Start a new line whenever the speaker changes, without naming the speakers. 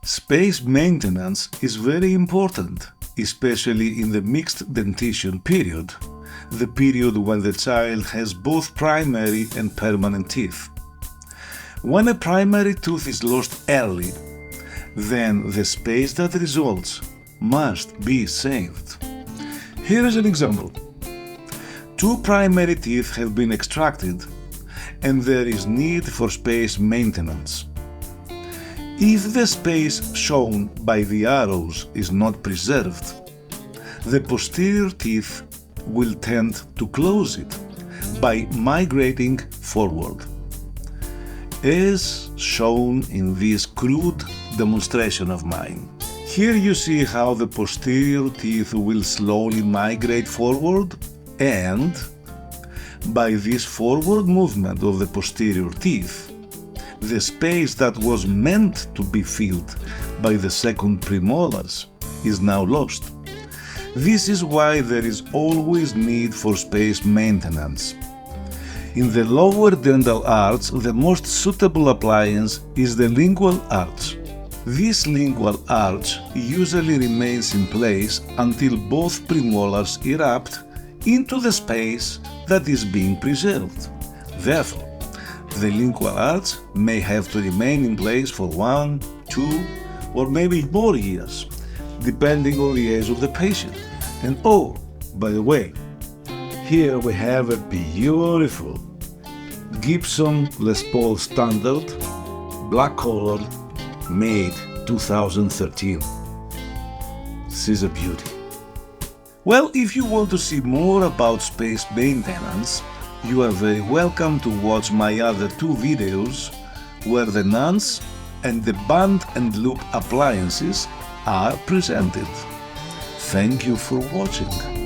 Space maintenance is very important, especially in the mixed dentition period, the period when the child has both primary and permanent teeth. When a primary tooth is lost early, then the space that results must be saved. Here is an example. Two primary teeth have been extracted, and there is need for space maintenance. If the space shown by the arrows is not preserved, the posterior teeth will tend to close it by migrating forward, as shown in this crude demonstration of mine. Here you see how the posterior teeth will slowly migrate forward, and by this forward movement of the posterior teeth, the space that was meant to be filled by the second premolars is now lost. This is why there is always need for space maintenance. In the lower dental arch, the most suitable appliance is the lingual arch. This lingual arch usually remains in place until both premolars erupt into the space that is being preserved. Therefore, the lingual arch may have to remain in place for 1, 2, or maybe more years, depending on the age of the patient. And oh, by the way, here we have a beautiful Gibson Les Paul standard, black color, made 2013. This is a beauty. Well, if you want to see more about space maintenance, you are very welcome to watch my other two videos where the nuns and the band and loop appliances are presented. Thank you for watching.